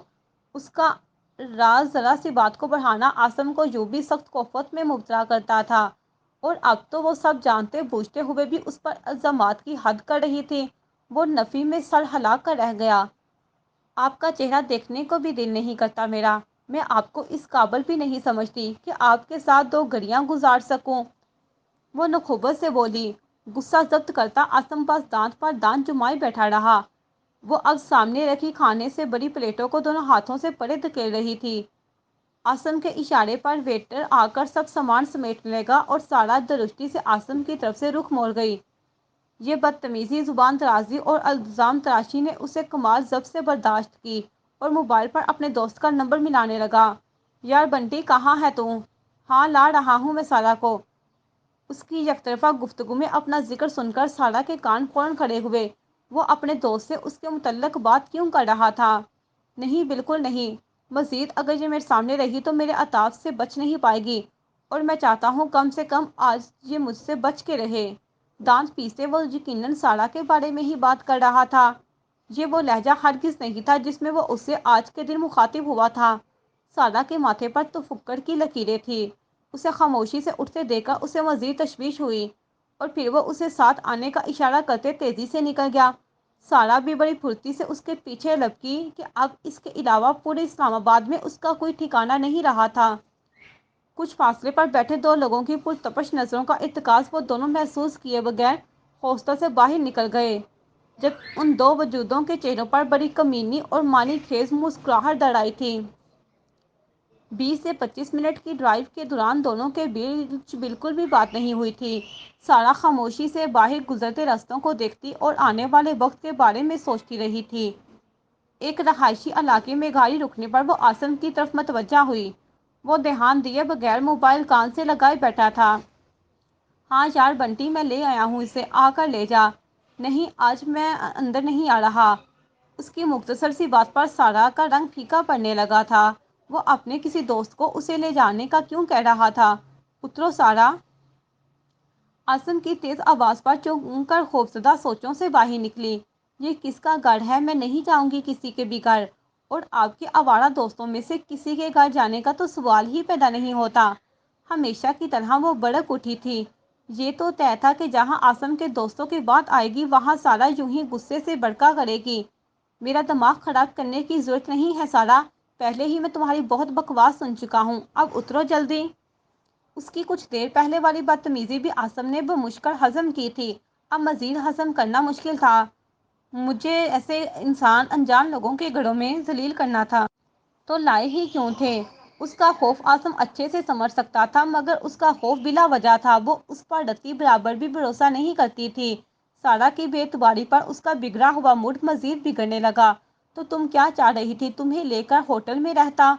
اس کا راز ذرا سی بات کو بڑھانا عاصم کو یوں بھی سخت کوفت میں مبتلا کرتا تھا، اور اب تو وہ سب جانتے بوجھتے ہوئے بھی اس پر الزامات کی حد کر رہی تھی۔ وہ نفی میں سر ہلا کر رہ گیا۔ آپ کا چہرہ دیکھنے کو بھی دل نہیں کرتا میرا، میں آپ کو اس قابل بھی نہیں سمجھتی کہ آپ کے ساتھ 2 گھڑیاں گزار سکوں، وہ نخوت سے بولی۔ غصہ ضبط کرتا عاصم بس دانت پر دانت جمائے بیٹھا رہا۔ وہ اب سامنے رکھی کھانے سے بڑی پلیٹوں کو دونوں ہاتھوں سے پرے دھکیل رہی تھی۔ عاصم کے اشارے پر ویٹر آ کر سب سامان سمیٹنے لگا اور سارا درستی سے عاصم کی طرف سے رخ موڑ گئی۔ یہ بدتمیزی، زبان درازی اور الزام تراشی نے اسے کمال ضبط سے برداشت کی اور موبائل پر اپنے دوست کا نمبر ملانے لگا۔ یار بنٹی کہاں ہے تو؟ ہاں لا رہا ہوں میں سارا کو۔ اس کی یک طرفہ گفتگو میں اپنا ذکر سن کر سارا کے کان فوراً کھڑے ہوئے۔ وہ اپنے دوست سے اس کے متعلق بات کیوں کر رہا تھا؟ نہیں، بالکل نہیں۔ مزید اگر یہ میرے سامنے رہی تو میرے عطاف سے بچ نہیں پائے گی، اور میں چاہتا ہوں کم سے کم آج یہ مجھ سے بچ کے رہے۔ دانت پیستے وہ یقیناً سارا کے بارے میں ہی بات کر رہا تھا۔ یہ وہ لہجہ ہرگز نہیں تھا جس میں وہ اس سے آج کے دن مخاطب ہوا تھا۔ سارا کے ماتھے پر تفکر کی لکیریں تھیں۔ اسے خاموشی سے اٹھتے دیکھ کر اسے مزید تشویش ہوئی، اور پھر وہ اسے ساتھ آنے کا اشارہ کرتے تیزی سے نکل گیا۔ سارا بھی بڑی پھرتی سے اس کے پیچھے لپکی کہ اب اس کے علاوہ پورے اسلام آباد میں اس کا کوئی ٹھکانہ نہیں رہا تھا۔ کچھ فاصلے پر بیٹھے 2 لوگوں کی پرتپش نظروں کا ارتکاز وہ دونوں محسوس کیے بغیر ہاسٹل سے باہر نکل گئے، جب ان 2 وجودوں کے چہروں پر بڑی کمینی اور معنی خیز مسکراہٹ در آئی تھی۔ 20 سے 25 منٹ کی ڈرائیو کے دوران دونوں کے بیچ بالکل بھی بات نہیں ہوئی تھی۔ سارا خاموشی سے باہر گزرتے راستوں کو دیکھتی اور آنے والے وقت کے بارے میں سوچتی رہی تھی۔ ایک رہائشی علاقے میں گاڑی رکنے پر وہ عاصم کی طرف متوجہ ہوئی۔ وہ دھیان دیے بغیر موبائل کان سے لگائے بیٹھا تھا۔ ہاں یار بنٹی، میں لے آیا ہوں اسے، آ کر لے جا۔ نہیں، آج میں اندر نہیں آ رہا۔ اس کی مختصر سی بات پر سارا کا رنگ پھیکا پڑنے لگا تھا۔ وہ اپنے کسی دوست کو اسے لے جانے کا کیوں کہہ رہا تھا؟ اترو سارا۔ عاصم کی تیز آواز پر چونک کر خوفزدہ سوچوں سے باہر نکلی۔ یہ کس کا گھر ہے؟ میں نہیں جاؤں گی کسی کے بھی گھر، اور آپ کے آوارہ دوستوں میں سے کسی کے گھر جانے کا تو سوال ہی پیدا نہیں ہوتا۔ ہمیشہ کی طرح وہ بڑک اٹھی تھی۔ یہ تو طے تھا کہ جہاں عاصم کے دوستوں کی بات آئے گی وہاں سارا یوں ہی غصے سے بڑکا کرے گی۔ میرا دماغ خراب کرنے کی ضرورت نہیں ہے سارا، پہلے ہی میں تمہاری بہت بکواس سن چکا ہوں، اب اترو جلدی۔ اس کی کچھ دیر پہلے والی بدتمیزی بھی عاصم نے بمشکل ہضم کی تھی، اب مزید ہضم کرنا مشکل تھا۔ مجھے ایسے انسان انجان لوگوں کے گھروں میں ذلیل کرنا تھا تو لائے ہی کیوں تھے؟ اس کا خوف عاصم اچھے سے سمجھ سکتا تھا، مگر اس کا خوف بلا وجہ تھا۔ وہ اس پر رتی برابر بھی بھروسہ نہیں کرتی تھی۔ سارا کی بے اعتباری پر اس کا بگڑا ہوا موڈ مزید بگڑنے لگا۔ تو تم کیا چاہ رہی تھی؟ تمہیں لے کر ہوٹل میں رہتا؟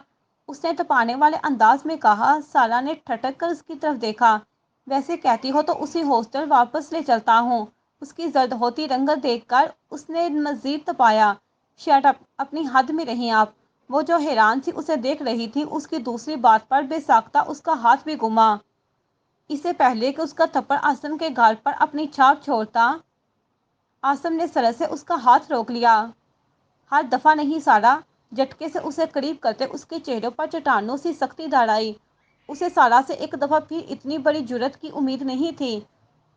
اس نے تپانے والے انداز میں کہا۔ سارا نے ٹھٹک کر اس کی طرف دیکھا۔ ویسے کہتی ہو تو اسی ہاسٹل واپس لے چلتا ہوں۔ اس کی زرد ہوتی رنگت دیکھ کر اس نے مزید تپایا۔ شٹ اپ، اپنی حد میں رہیں آپ۔ وہ جو حیران سی اسے دیکھ رہی تھی، اس کی دوسری بات پر بے ساختہ اس کا ہاتھ بھی گھما۔ اسے پہلے کہ اس کا تھپڑ عاصم کے گال پر اپنی چھاپ چھوڑتا، عاصم نے سرعت سے اس کا ہاتھ روک لیا۔ ہر دفعہ نہیں سارا، جھٹکے سے اسے قریب کرتے اس کے چہرے پر چٹانوں سی سختی دھڑ آئی۔ اسے سارا سے ایک دفعہ پھر اتنی بڑی جرأت کی امید نہیں تھی۔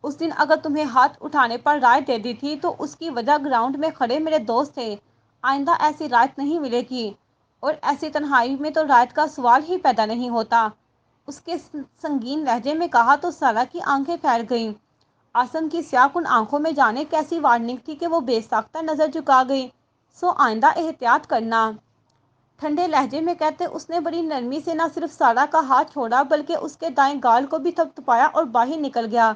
اس دن اگر تمہیں ہاتھ اٹھانے پر رائے دے دی تھی تو اس کی وجہ گراؤنڈ میں کھڑے میرے دوست تھے۔ آئندہ ایسی رائت نہیں ملے گی، اور ایسی تنہائی میں تو رائت کا سوال ہی پیدا نہیں ہوتا۔ اس کے سنگین لہجے میں کہا تو سارا کی آنکھیں پھیل گئیں۔ عاصم کی سیاہ کن آنکھوں میں جانے کیسی وارننگ تھی کہ وہ بے ساختہ نظر جھکا گئی۔ سو آئندہ احتیاط کرنا، ٹھنڈے لہجے میں کہتے اس نے بڑی نرمی سے نہ صرف سارا کا ہاتھ چھوڑا بلکہ اس کے دائیں گال کو بھی تھپ تھپایا اور باہر نکل گیا۔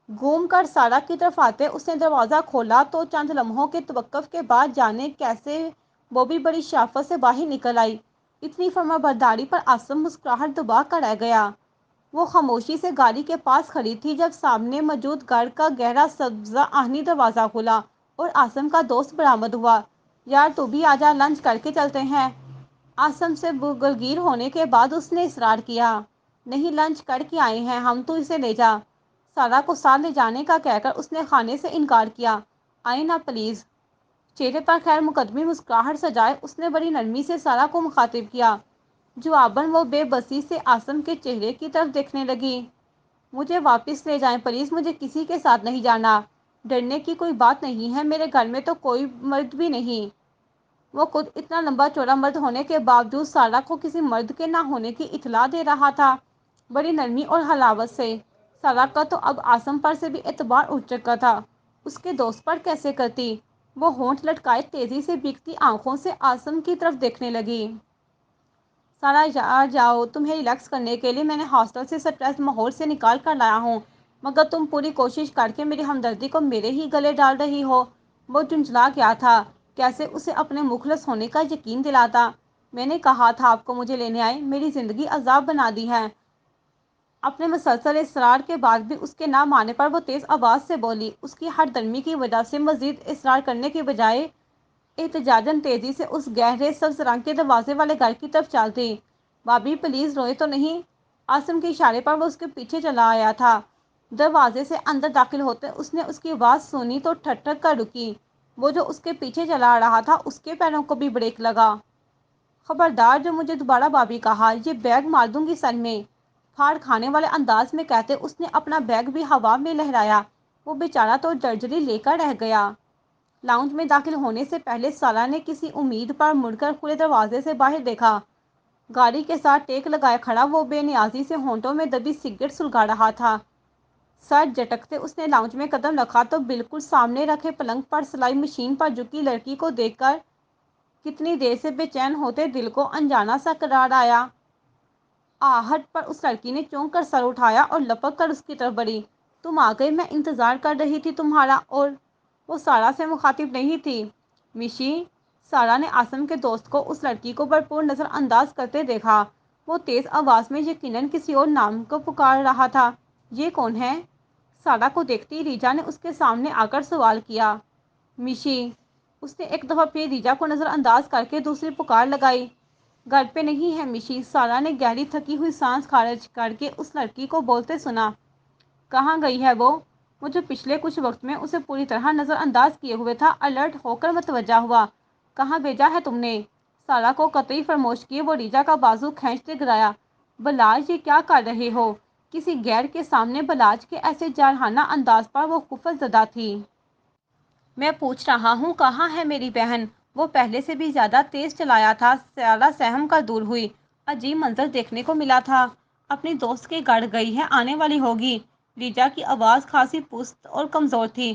گھوم کر سارا کی طرف آتے اس نے دروازہ کھولا تو چند لمحوں کے توقف کے بعد جانے کیسے وہ بھی بڑی شرافت سے باہر نکل آئی۔ اتنی فرمانبرداری پر عاصم مسکراہٹ دبا کر رہ گیا۔ وہ خاموشی سے گاڑی کے پاس کھڑی تھی جب سامنے موجود گھر کا گہرا سبزہ آہنی دروازہ کھلا اور عاصم کا دوست برآمد ہوا۔ یار تو بھی آجا، لنچ کر کے چلتے ہیں۔ عاصم سے گلگیر ہونے کے بعد اس نے اصرار کیا۔ نہیں، لنچ کر کے آئے ہیں ہم، تو اسے لے جا۔ سارا کو ساتھ لے جانے کا کہہ کر اس نے کھانے سے انکار کیا۔ آئیں نا پلیز۔ چہرے پر خیر مقدمی مسکراہٹ سجائے اس نے بڑی نرمی سے سارا کو مخاطب کیا۔ جواباً وہ بے بسی سے عاصم کے چہرے کی طرف دیکھنے لگی۔ مجھے واپس لے جائیں پلیز، مجھے کسی کے ساتھ نہیں جانا۔ ڈرنے کی کوئی بات نہیں ہے، میرے گھر میں تو کوئی مرد بھی نہیں۔ وہ خود اتنا لمبا چوڑا مرد ہونے کے باوجود سارا کو کسی مرد کے نہ ہونے کی اطلاع دے رہا تھا، بڑی نرمی اور حلاوت سے۔ سارا کا تو اب عاصم پر سے بھی اعتبار اٹھ چکا تھا، اس کے دوست پر کیسے کرتی؟ وہ ہونٹ لٹکائے تیزی سے بھیگتی آنکھوں سے عاصم کی طرف دیکھنے لگی۔ سارا یار جاؤ، تمہیں ریلیکس کرنے کے لیے میں نے ہاسٹل سے سٹریس ماحول سے نکال کر لایا ہوں، مگر تم پوری کوشش کر کے میری ہمدردی کو میرے ہی گلے ڈال رہی ہو۔ وہ جھنجھلا گیا تھا، کیسے اسے اپنے مخلص ہونے کا یقین دلاتا۔ میں نے کہا تھا آپ کو مجھے لینے آئیں، میری زندگی عذاب بنا دی ہے۔ اپنے مسلسل اصرار کے بعد بھی اس کے نہ ماننے پر وہ تیز آواز سے بولی۔ اس کی ہر درمی کی وجہ سے مزید اصرار کرنے کی بجائے احتجاجاً تیزی سے اس گہرے سبز رنگ کے دروازے والے گھر کی طرف چل دی۔ بھابھی پلیز روئے تو نہیں؟ عاصم کے اشارے پر وہ اس کے پیچھے چلا آیا تھا۔ دروازے سے اندر داخل ہوتے اس نے اس کی آواز سنی تو ٹھٹک کر رکی۔ وہ جو اس کے پیچھے چلا رہا تھا اس کے پیروں کو بھی بریک لگا۔ خبردار جو مجھے دوبارہ بھابھی کہا، یہ بیگ مار دوں گی سر میں، پھاڑ کھانے والے انداز میں کہتے اس نے اپنا بیگ بھی ہوا میں لہرایا۔ وہ بیچارہ تو جرجری لے کر رہ گیا۔ لاؤنج میں داخل ہونے سے پہلے سارا نے کسی امید پر مڑ کر کھلے دروازے سے باہر دیکھا۔ گاڑی کے ساتھ ٹیک لگائے کھڑا وہ بے نیازی سے ہونٹوں میں دبی سگریٹ سلگا رہا تھا۔ سر جھٹکتے اس نے لاؤنج میں قدم رکھا تو بالکل سامنے رکھے پلنگ پر سلائی مشین پر جھکی لڑکی کو دیکھ کر کتنی دیر سے بے چین ہوتے دل کو انجانا سا قرار آیا۔ آہٹ پر اس لڑکی نے چونک کر سر اٹھایا اور لپک کر اس کی طرف بڑھی۔ تم آ گئے، میں انتظار کر رہی تھی تمہارا۔ اور وہ سارا سے مخاطب نہیں تھی۔ میشی، سارا نے عاصم کے دوست کو اس لڑکی کو بھرپور نظر انداز کرتے دیکھا۔ وہ تیز آواز میں یقیناً کسی اور نام کو پکار رہا تھا۔ یہ کون ہے؟ سارا کو دیکھتی ریجا نے اس کے سامنے آ کر سوال کیا۔ میشی، اس نے ایک دفعہ پھر ریجا کو نظر انداز کر کے دوسری پکار لگائی۔ گھر پہ نہیں ہے میشی، سارا نے گہری تھکی ہوئی سانس خارج کر کے اس لڑکی کو بولتے سنا۔ کہاں گئی ہے وہ جو پچھلے کچھ وقت میں اسے پوری طرح نظر انداز کیے ہوئے تھا؟ الرٹ ہو کر متوجہ ہوا۔ کہاں بھیجا ہے تم نے؟ سارا کو قطعی فراموش کیے وہ ریجا کا بازو کھینچتے گرایا۔ بلاج، یہ کیا کر رہے ہو؟ کسی غیر کے سامنے بلاج کے ایسے جارحانہ انداز پر وہ خفت زدہ تھی۔ میں پوچھ رہا ہوں کہاں ہے میری بہن؟ وہ پہلے سے بھی زیادہ تیز چلایا تھا۔ سارا سہم کر دور ہوئی۔ عجیب منظر دیکھنے کو ملا تھا۔ اپنی دوست کے گھر گئی ہے، آنے والی ہوگی۔ ریجا کی آواز خاصی پست اور کمزور تھی۔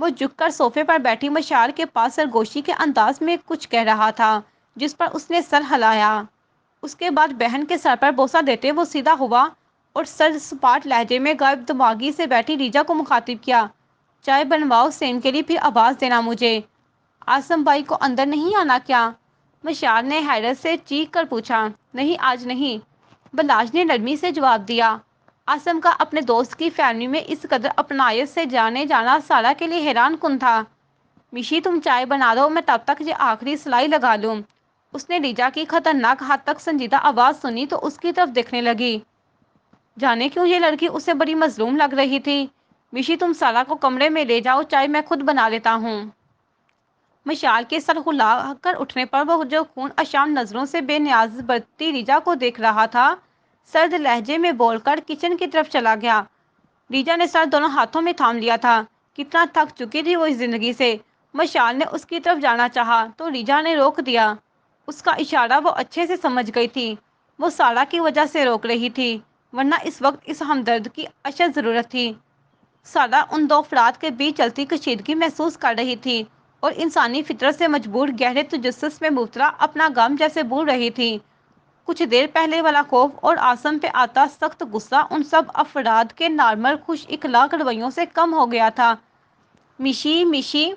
وہ جھک کر صوفے پر بیٹھی مشال کے پاس سرگوشی کے انداز میں کچھ کہہ رہا تھا، جس پر اس نے سر ہلایا۔ اس کے بعد بہن کے سر پر بوسہ دیتے وہ سیدھا ہوا اور سر سپاٹ لہجے میں غائب دماغی سے بیٹھی ریجا کو مخاطب کیا، چائے بنواؤ سیم کے لیے، پھر آواز دینا مجھے۔ آسم بھائی کو اندر نہیں آنا کیا؟ مشال نے حیرت سے چیخ کر پوچھا۔ نہیں، آج نہیں، بلاج نے نرمی سے جواب دیا۔ آسم کا اپنے دوست کی فیملی میں اس قدر اپنائیت سے جانے جانا سارا کے لیے حیران کن تھا۔ مشی تم چائے بنا دو، میں تب تک یہ آخری سلائی لگا لوں۔ اس نے ریجا کی خطرناک حد تک سنجیدہ آواز سنی تو اس کی طرف دیکھنے لگی۔ جانے کیوں یہ لڑکی اسے بڑی مظلوم لگ رہی تھی۔ مشی تم سارا کو کمرے میں لے جاؤ، چائے میں خود بنا لیتا ہوں۔ مشال کے سر ہلا کر اٹھنے پر وہ جو خون اشام نظروں سے بے نیاز برتتی ریجا کو دیکھ رہا تھا، سرد لہجے میں بول کر کچن کی طرف چلا گیا۔ ریجا نے سر دونوں ہاتھوں میں تھام لیا تھا۔ کتنا تھک چکی تھی وہ اس زندگی سے۔ مشال نے اس کی طرف جانا چاہا تو ریجا نے روک دیا۔ اس کا اشارہ وہ اچھے سے سمجھ گئی تھی۔ وہ سارا کی وجہ سے روک رہی تھی، ورنہ اس وقت اس ہمدرد کی اشد ضرورت تھی۔ سارا ان دو افراد کے بیچ چلتی کشیدگی محسوس کر رہی تھی اور انسانی فطرت سے مجبور گہرے تجسس میں مبتلا اپنا غم جیسے بھول رہی تھی۔ کچھ دیر پہلے والا خوف اور آسم پہ آتا سخت غصہ ان سب افراد کے نارمل خوش اخلاق رویوں سے کم ہو گیا تھا۔ مشی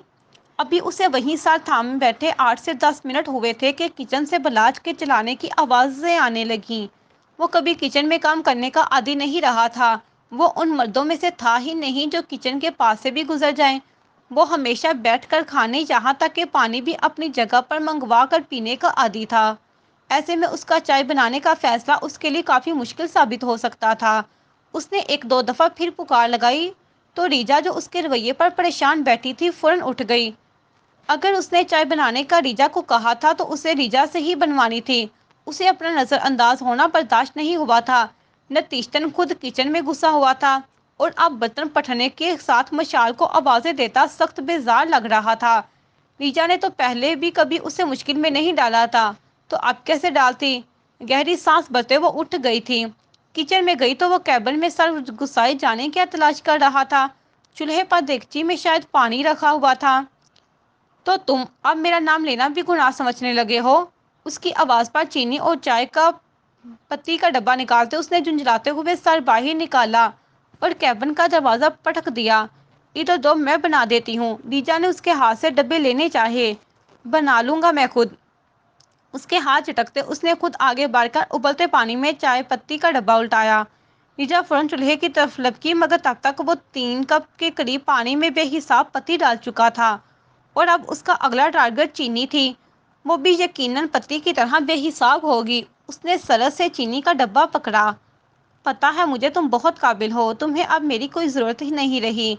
ابھی اسے وہیں ساتھ تھامے بیٹھے 8 سے 10 منٹ ہوئے تھے کہ کچن سے بلاج کے چلانے کی آوازیں آنے لگیں۔ وہ کبھی کچن میں کام کرنے کا عادی نہیں رہا تھا۔ وہ ان مردوں میں سے تھا ہی نہیں جو کچن کے پاس سے بھی گزر جائیں۔ وہ ہمیشہ بیٹھ کر کھانے، یہاں تک کہ پانی بھی اپنی جگہ پر منگوا کر پینے کا عادی تھا۔ ایسے میں اس کا چائے بنانے کا فیصلہ اس کے لیے کافی مشکل ثابت ہو سکتا تھا۔ اس نے ایک دو دفعہ پھر پکار لگائی تو ریجا جو اس کے رویے پر پریشان بیٹھی تھی فوراً اٹھ گئی۔ اگر اس نے چائے بنانے کا ریجا کو کہا تھا تو اسے ریجا سے ہی بنوانی تھی۔ اسے اپنا نظر انداز ہونا برداشت نہیں ہوا تھا۔ نتیجتاً خود کچن میں گھسا ہوا تھا اور اب برتن پٹھنے کے ساتھ مشال کو آوازیں دیتا سخت بیزار لگ رہا تھا۔ ریجا نے تو پہلے بھی کبھی اسے مشکل میں نہیں ڈالا تھا، تو اب کیسے ڈالتی؟ گہری سانس بھرتے وہ اٹھ گئی تھی۔ کچن میں گئی تو وہ کیبن میں سر گھسائے جانے کیا تلاش کر رہا تھا۔ چولہے پر دیگچی میں شاید پانی رکھا ہوا تھا۔ تو تم اب میرا نام لینا بھی گناہ سمجھنے لگے ہو؟ اس کی آواز پر چینی اور چائے کا پتی کا ڈبہ نکالتے اس نے جھنجھلاتے ہوئے سر باہر نکالا اور کیبن کا دروازہ پٹک دیا۔ ادھر دو، میں بنا دیتی ہوں۔ ریجا نے اس کے ہاتھ سے ڈبے لینے چاہے۔ بنا لوں گا میں خود۔ اس کے ہاتھ جھٹکتے اس نے خود آگے بڑھ کر ابلتے پانی میں چائے پتی کا ڈبہ الٹایا۔ ریجا فوراً چولہے کی طرف لپکی، مگر تب تک وہ 3 کپ کے قریب پانی میں بے حساب پتی ڈال چکا تھا اور اب اس کا اگلا ٹارگٹ چینی تھی۔ وہ بھی یقیناً پتی کی طرح بے حساب ہوگی۔ اس نے سرعت سے چینی کا ڈبہ پکڑا۔ پتہ ہے مجھے تم بہت قابل ہو، تمہیں اب میری کوئی ضرورت ہی نہیں رہی،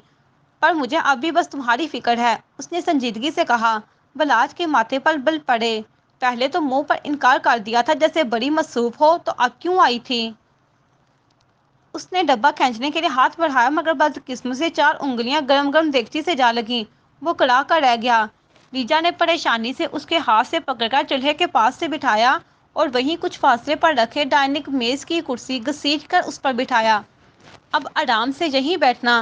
پر مجھے اب بھی بس تمہاری فکر ہے، اس نے سنجیدگی سے کہا۔ بلاج کے ماتھے پر بل پڑے۔ پہلے تو منہ پر انکار کر دیا تھا جیسے بڑی مصروف ہو، تو اب کیوں آئی تھی؟ اس نے ڈبہ کھینچنے کے لیے ہاتھ بڑھایا مگر بدقسمتی سے 4 انگلیاں گرم گرم دیگچی سے جا لگیں۔ وہ کڑا کر رہ گیا۔ ریجا نے پریشانی سے اس کے ہاتھ سے پکڑ کر چولہے کے پاس سے بٹھایا اور وہیں کچھ فاصلے پر رکھے ڈائننگ میز کی کرسی گھسیٹ کر اس پر بٹھایا۔ اب آرام سے یہیں بیٹھنا۔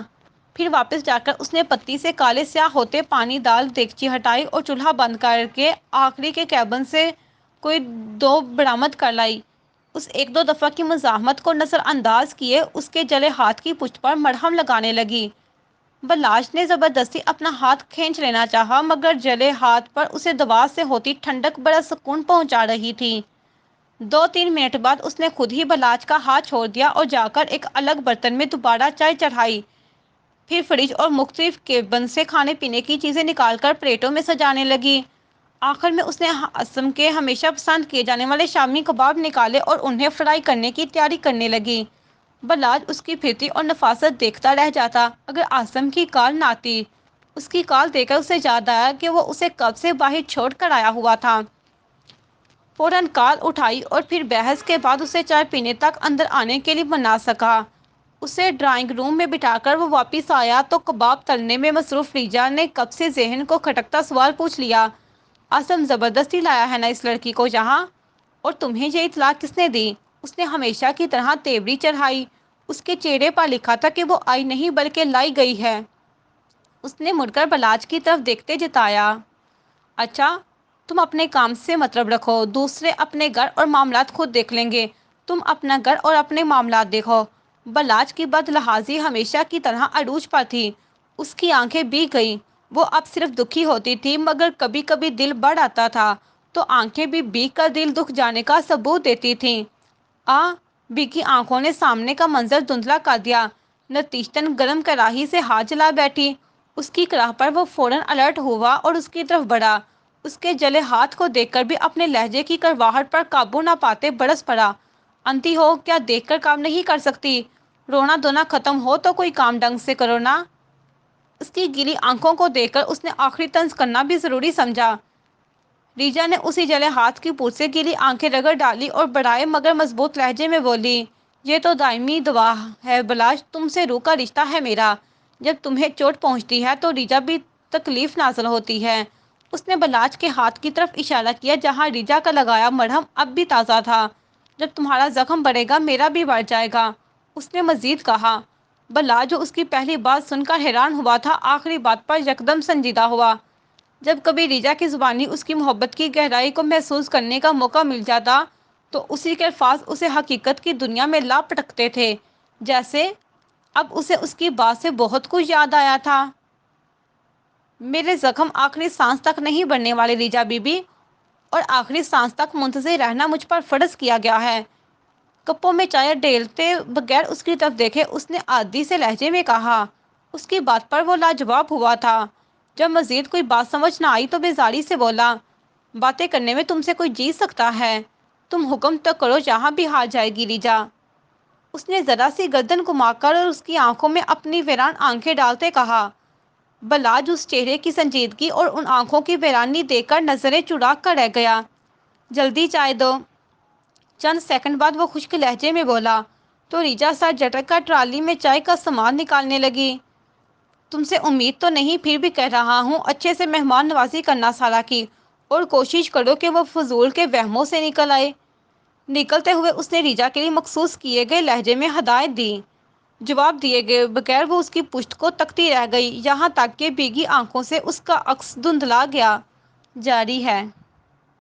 پھر واپس جا کر اس نے پتی سے کالے سیاہ ہوتے پانی ڈال دیگچی ہٹائی اور چولہا بند کر کے آخری کے کیبن سے کوئی 2 برآمد کر لائی۔ اس 1-2 دفعہ کی مزاحمت کو نظر انداز کیے اس کے جلے ہاتھ کی پشت پر مرہم لگانے لگی۔ بلاج نے زبردستی اپنا ہاتھ کھینچ لینا چاہا مگر جلے ہاتھ پر اسے دوا سے ہوتی ٹھنڈک بڑا سکون پہنچا رہی تھی۔ 2-3 منٹ بعد اس نے خود ہی بلاج کا ہاتھ چھوڑ دیا اور جا کر ایک الگ برتن میں دوبارہ چائے چڑھائی۔ پھر فریج اور مختلف کیبن سے کھانے پینے کی چیزیں نکال کر پلیٹوں میں سجانے لگی۔ آخر میں اس نے آسم کے ہمیشہ پسند کیے جانے والے شامی کباب نکالے اور انہیں فرائی کرنے کی تیاری کرنے لگی۔ بلاج اس کی پھرتی اور نفاست دیکھتا رہ جاتا اگر آسم کی کال نہ آتی۔ اس کی کال دیکھ کر اسے یاد آیا کہ وہ اسے کب سے باہر چھوڑ کر آیا ہوا تھا۔ فوراً کال اٹھائی اور پھر بحث کے بعد اسے چائے پینے تک اندر آنے کے لیے منا سکا۔ اسے ڈرائنگ روم میں بٹھا کر وہ واپس آیا تو کباب تلنے میں مصروف ریجا نے کب سے ذہن کو کھٹکتا سوال پوچھ لیا، آسم زبردستی لایا ہے نا اس لڑکی کو یہاں؟ اور تمہیں یہ اطلاع کس نے دی؟ اس نے ہمیشہ کی طرح تیوری چڑھائی۔ اس کے چہرے پر لکھا تھا کہ وہ آئی نہیں بلکہ لائی گئی ہے۔ اس نے مڑ کر بلاج کی طرف دیکھتے جتایا، اچھا تم اپنے کام سے مطلب رکھو، دوسرے اپنے گھر اور معاملات خود دیکھ لیں گے، تم اپنا گھر اور اپنے معاملات دیکھو۔ بلاج کی بد لحاظی ہمیشہ کی طرح عروج پر تھی، اس کی آنکھیں بھیگ گئیں، وہ اب صرف دکھی ہوتی تھی، مگر کبھی کبھی دل بڑھ آتا تھا تو آنکھیں بھی بھیگ کر دل دکھ جانے کا ثبوت دیتی تھیں۔ بھیگی آنکھوں نے سامنے کا منظر دھندلا کر دیا، نتیجتاً گرم کڑاہی سے ہاتھ جلا بیٹھی۔ اس کی کراہ پر وہ فوراً الرٹ ہوا اور اس کی طرف بڑھا، اس کے جلے ہاتھ کو دیکھ کر بھی اپنے لہجے کی کڑواہٹ پر قابو نہ پاتے برس پڑا، انتی ہو کیا دیکھ کر کام نہیں کر سکتی؟ رونا دھونا ختم ہو تو کوئی کام ڈھنگ سے کرو نا۔ اس کی گیلی آنکھوں کو دیکھ کر اس نے آخری طنز کرنا بھی ضروری سمجھا۔ ریجا نے اسی جلے ہاتھ کی پوچھ سے گیلی آنکھیں رگڑ ڈالی اور بڑھائے مگر مضبوط لہجے میں بولی، یہ تو دائمی دوا ہے بلاش، تم سے روح کا رشتہ ہے میرا، جب تمہیں چوٹ پہنچتی ہے تو ریجا بھی تکلیف نازل ہوتی ہے۔ اس نے بلاج کے ہاتھ کی طرف اشارہ کیا جہاں ریجا کا لگایا مرہم اب بھی تازہ تھا، جب تمہارا زخم بڑھے گا میرا بھی بڑھ جائے گا، اس نے مزید کہا۔ بلاج جو اس کی پہلی بات سن کر حیران ہوا تھا، آخری بات پر یکدم سنجیدہ ہوا۔ جب کبھی ریجا کی زبانی اس کی محبت کی گہرائی کو محسوس کرنے کا موقع مل جاتا تو اسی کے الفاظ اسے حقیقت کی دنیا میں لا پٹکتے تھے، جیسے اب اسے اس کی بات سے بہت کچھ یاد آیا تھا۔ میرے زخم آخری سانس تک نہیں بڑھنے والے ریجا بی بی، اور آخری سانس تک منتظر رہنا مجھ پر فرض کیا گیا ہے۔ کپوں میں چائے ڈیلتے بغیر اس کی طرف دیکھے اس نے عادی سے لہجے میں کہا۔ اس کی بات پر وہ لاجواب ہوا تھا۔ جب مزید کوئی بات سمجھ نہ آئی تو بیزاری سے بولا، باتیں کرنے میں تم سے کوئی جیت سکتا ہے؟ تم حکم تو کرو جہاں بھی ہار جائے گی ریجا۔ اس نے ذرا سی گردن گھما کر اور اس کی آنکھوں میں اپنی ویران آنکھیں ڈالتے کہا۔ بلاج اس چہرے کی سنجیدگی اور ان آنکھوں کی ویرانی دیکھ کر نظریں چرا کر رہ گیا۔ جلدی چائے دو۔ چند سیکنڈ بعد وہ خشک لہجے میں بولا تو ریجا سر جھٹک کر ٹرالی میں چائے کا سامان نکالنے لگی۔ تم سے امید تو نہیں، پھر بھی کہہ رہا ہوں اچھے سے مہمان نوازی کرنا سارا کی، اور کوشش کرو کہ وہ فضول کے وہموں سے نکل آئے۔ نکلتے ہوئے اس نے ریجا کے لیے مخصوص کیے گئے لہجے میں ہدایت دی۔ جواب دیے گئے بغیر وہ اس کی پشت کو تکتی رہ گئی، یہاں تک کہ بھیگی آنکھوں سے اس کا عکس دھندلا گیا۔ جاری ہے۔